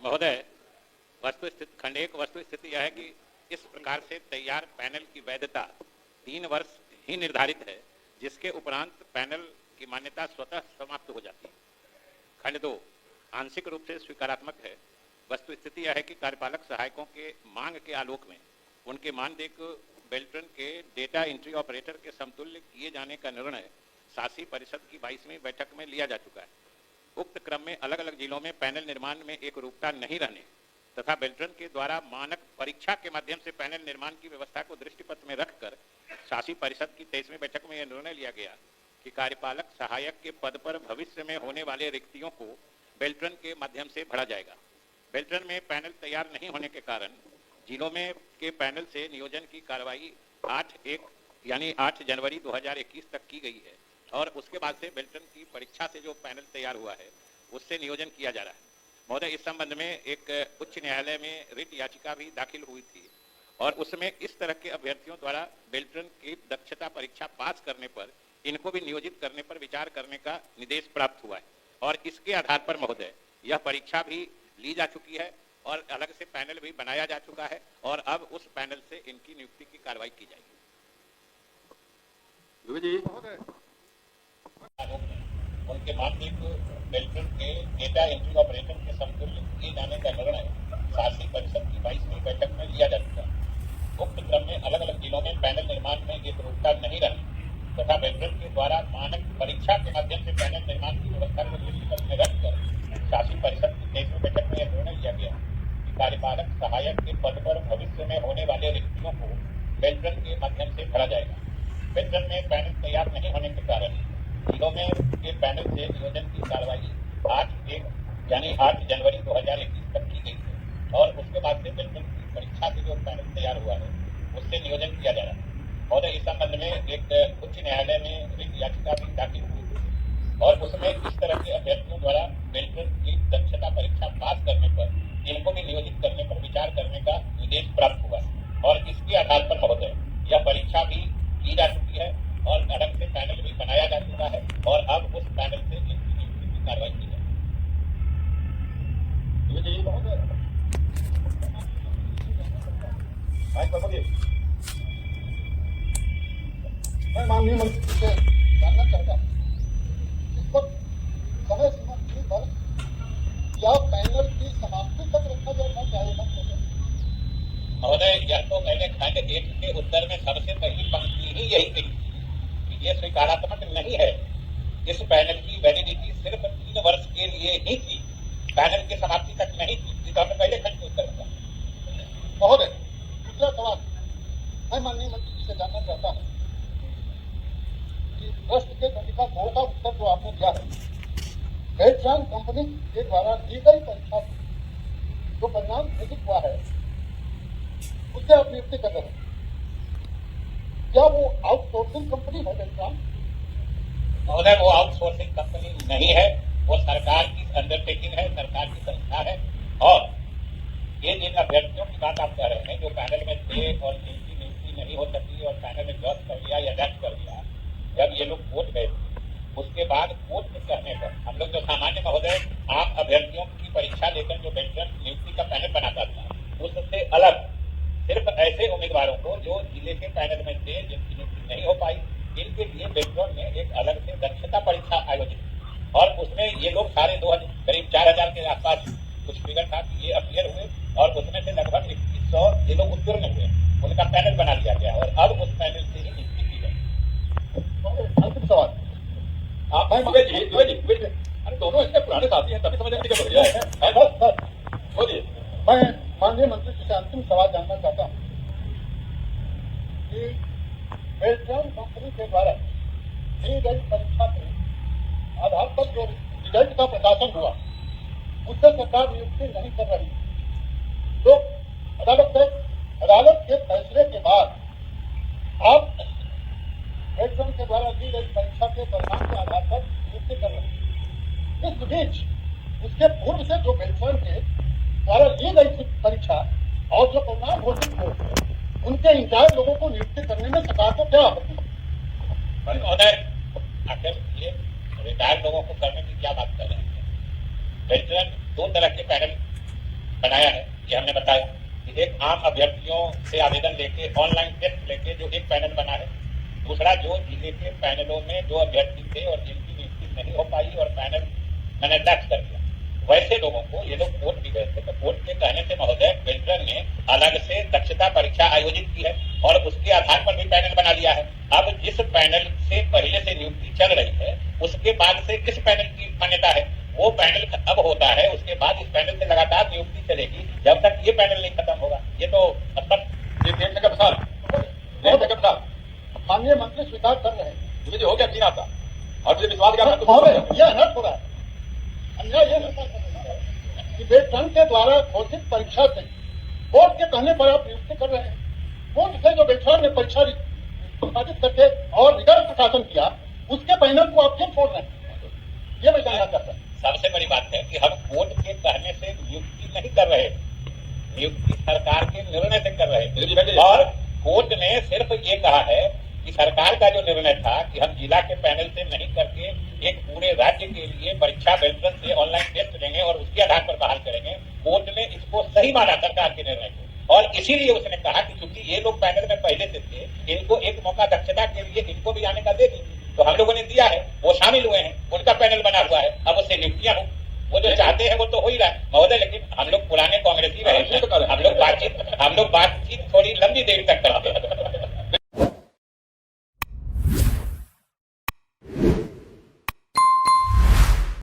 महोदय, खंड एक वस्तु स्थिति यह है कि इस प्रकार से तैयार पैनल की वैधता 3 वर्ष ही निर्धारित है, जिसके उपरांत पैनल की मान्यता स्वतः समाप्त हो जाती है। खंड 2 आंशिक रूप से स्वीकारात्मक है। वस्तु स्थिति यह है कि कार्यपालक सहायकों के मांग के आलोक में उनके मानदेय को बेल्ट्रन के डेटा एंट्री ऑपरेटर के समतुल्य किए जाने का निर्णय शासी परिषद की 22वीं बैठक में लिया जा चुका है। उक्त क्रम में अलग अलग जिलों में पैनल निर्माण में एक रूपता नहीं रहने तथा बेल्ट्रन के द्वारा मानक परीक्षा के माध्यम से पैनल निर्माण की व्यवस्था को दृष्टिपथ में रखकर शासी परिषद की 23वीं बैठक में यह निर्णय लिया गया कि कार्यपालक सहायक के पद पर भविष्य में होने वाले रिक्तियों को बेल्ट्रन के माध्यम से भरा जाएगा। बेल्ट्रन में पैनल तैयार नहीं होने के कारण जिलों में के पैनल से नियोजन की कार्रवाई 8 जनवरी 2021 तक की गई है और उसके बाद से बेल्ट्रन की परीक्षा से जो पैनल तैयार हुआ है उससे नियोजन किया जा रहा है। महोदय, इस संबंध में एक उच्च न्यायालय में रिट याचिका भी दाखिल हुई थी और उसमें इस तरह के अभ्यर्थियों द्वारा बेल्ट्रन की दक्षता परीक्षा पास करने पर इनको भी नियोजित करने पर विचार करने का निर्देश प्राप्त हुआ है और इसके आधार पर महोदय यह परीक्षा भी ली जा चुकी है और अलग से पैनल भी बनाया जा चुका है और अब उस पैनल से इनकी नियुक्ति की कार्रवाई की जाएगी। उनके मानदेय को बेल्ट्रन के डेटा एंट्री ऑपरेटर के समतुल्य किए जाने का निर्णय शासी परिषद की 22वीं बैठक में लिया जा चुका है। उक्त क्रम में अलग अलग जिलों में पैनल निर्माण में एक रूपता नहीं रही तथा बेल्ट्रन के द्वारा मानक परीक्षा के माध्यम से पैनल निर्माण की व्यवस्था को दृष्टिगत में रखकर शासी परिषद की 23वीं बैठक में यह निर्णय लिया गया कि कार्यपालक सहायक के पद पर भविष्य में होने वाले रिक्तियों को बेल्ट्रन के माध्यम से भरा जाएगा। बेल्ट्रन में पैनल तैयार नहीं होने के कारण जिलों में के पैनल से नियोजन की कार्रवाई 8 जनवरी 2021 तक की गई है और उसके बाद से बेल्ट्रन की परीक्षा से जो पैनल तैयार हुआ है उससे नियोजन किया जा रहा है। और इस संबंध में एक उच्च न्यायालय में रिट याचिका भी दाखिल हुई थी और उसमें इस तरह के अभ्यर्थियों द्वारा बेल्ट्रन की दक्षता परीक्षा पास करने पर इनको भी नियोजित करने पर विचार करने का निर्देश प्राप्त हुआ है और इसके आधार पर महोदय यह परीक्षा भी की जा चुकी है और अलग से पैनल भी बनाया जा चुका है और अब उस पैनल से इनकी नियुक्ति की कार्रवाई की जाए। मैं माननीय मंत्री से जानना चाहता हूँ इस वक्त समय सीमा की पर क्या पैनल की समाप्ति तक रखा जाएगा, क्या ये बात है? महोदय, यह तो मैंने खंड 1 के उत्तर में सबसे पहली पंक्ति ही यही थी कि ये स्वीकारात्मक नहीं है। इस पैनल की वैलिडिटी सिर्फ 3 वर्ष के लिए ही थी, पैनल की समाप्ति तक नहीं थी, जिसका हमने पहले खंड के उत्तर में कहा। महोदय, दूसरा सवाल मैं माननीय मंत्री से जानना चाहता हूँ कि प्रश्न के तालिका 2 का उत्तर जो आपने दिया है, बेल्ट्रन कंपनी के द्वारा दी गई परीक्षा जो परिणाम घोषित हुआ है उससे आप नियुक्ति कर रहे हैं, क्या वो आउटसोर्सिंग कंपनी है बेल्ट्रन? महोदय, वो आउटसोर्सिंग कंपनी नहीं है, वो सरकार की अंडरटेकिंग है, सरकार की संस्था है। और ये जिन अभ्यर्थियों की बात आप कह रहे हैं जो पैनल में थे और जिनकी नियुक्ति नहीं हो सकी और पैनल में ड्रॉप कर दिया या रद्द कर दिया, जब ये लोग कोर्ट गए उसके बाद कोर्ट में कहने पर हम लोग जो सामान्य महोदय आम अभ्यर्थियों की परीक्षा लेकर जो बेल्ट्रन नियुक्ति का पैनल बनाता था उससे अलग सिर्फ ऐसे उम्मीदवारों को जो जिले के पैनल में थे जिनकी नियुक्ति नहीं हो पाई, इनके लिए बेल्ट्रन ने एक अलग से दक्षता परीक्षा आयोजित की और उसमें ये लोग साढ़े 2,000 करीब 4,000 के आसपास कुछ फिगर था कि ये अपियर हुए और उसमें से लगभग 2100 ये लोग उत्तीर्ण हुए, उनका पैनल बना लिया गया और अब उस पैनल से ही नियुक्ति की गई। अंतिम सवाल आप अरे दोनों इसके पुराने साथी हैं, तभी समझ में क्या बोलिए। मैं माननीय मंत्री जी से अंतिम सवाल जानना चाहता हूँ कि बेल्ट्रन कंपनी के द्वारा दी गई परीक्षा के आधार पर जो रिजल्ट का प्रकाशन हुआ उससे सरकार नियुक्ति नहीं कर रही, तो अदालत के फैसले के बाद आप बेल्ट्रन के द्वारा दी गई परीक्षा के परिणाम के आधार पर नियुक्ति कर रहे हैं। इस बीच उसके पूर्व से जो बेल्ट्रन के द्वारा ली गई परीक्षा और जो परिणाम घोषित हुए उनके इंचार्ज लोगों को नियुक्ति करने में सरकार को क्या आपत्ति है? महोदय, आखिर ये रिटायर्ड लोगों को करने की क्या बात कर रहे हैं? बेल्ट्रन 2 तरह के पैनल बनाया है, ये हमने बताया कि एक आम अभ्यर्थियों से आवेदन लेके ऑनलाइन टेस्ट लेके जो एक पैनल बना है, दूसरा जो जिले के पैनलों में जो अभ्यर्थी थे और जिनकी नियुक्ति नहीं हो पाई और पैनल मैंने टैक्स कर दिया, वैसे लोगों को ये लोग कोर्ट भी गए थे, तो कोर्ट के कहने से महोदय बेल्ट्रन ने अलग से दक्षता परीक्षा आयोजित की है और उसके आधार पर भी पैनल बना लिया है। अब जिस पैनल से पहले से नियुक्ति चल रही है उसके बाद से किस पैनल की मान्यता है, वो पैनल अब होता है, उसके बाद इस पैनल से लगातार नियुक्ति चलेगी जब तक ये पैनल नहीं खत्म होगा। ये तो मतलब ये देश का प्रसाद माननीय मंत्री स्वीकार कर रहे हैं, मुझे हो गया तीन आता और मुझे विश्वास यह अनर्थ हो रहा है। अन्याय यह है कि बेल्ट्रन के द्वारा घोषित परीक्षा से कोर्ट के कहने पर आप नियुक्ति कर रहे हैं। कोर्ट से जो बेल्ट्रन ने परीक्षा संपादित करके और निगर प्रशासन किया, उसके पैनल को आप क्यों छोड़ रहे हैं, ये मैं जानना चाहता हूँ। सबसे बड़ी बात है कि हम कोर्ट के कहने से नियुक्ति नहीं कर रहे, नियुक्ति सरकार के निर्णय से कर रहे हैं और कोर्ट ने सिर्फ ये कहा है कि सरकार का जो निर्णय था कि हम जिला के पैनल से नहीं करके एक पूरे राज्य के लिए परीक्षा बेल्ट्रन से ऑनलाइन टेस्ट लेंगे और उसके आधार पर बहाल करेंगे, कोर्ट ने इसको सही माना सरकार के निर्णय को और इसीलिए उसने कहा कि क्योंकि ये लोग पैनल में पहले से थे, इनको एक मौका दक्षता के लिए इनको भी आने का दे दीजिए, तो हम लोगों ने दिया है, वो शामिल हुए हैं, उनका पैनल बना हुआ है, अब उससे नियुक्तियां हो, वो जो चाहते हैं वो तो हो ही रहा है महोदय। लेकिन हम लोग पुराने कांग्रेसी रहे, हम लोग बात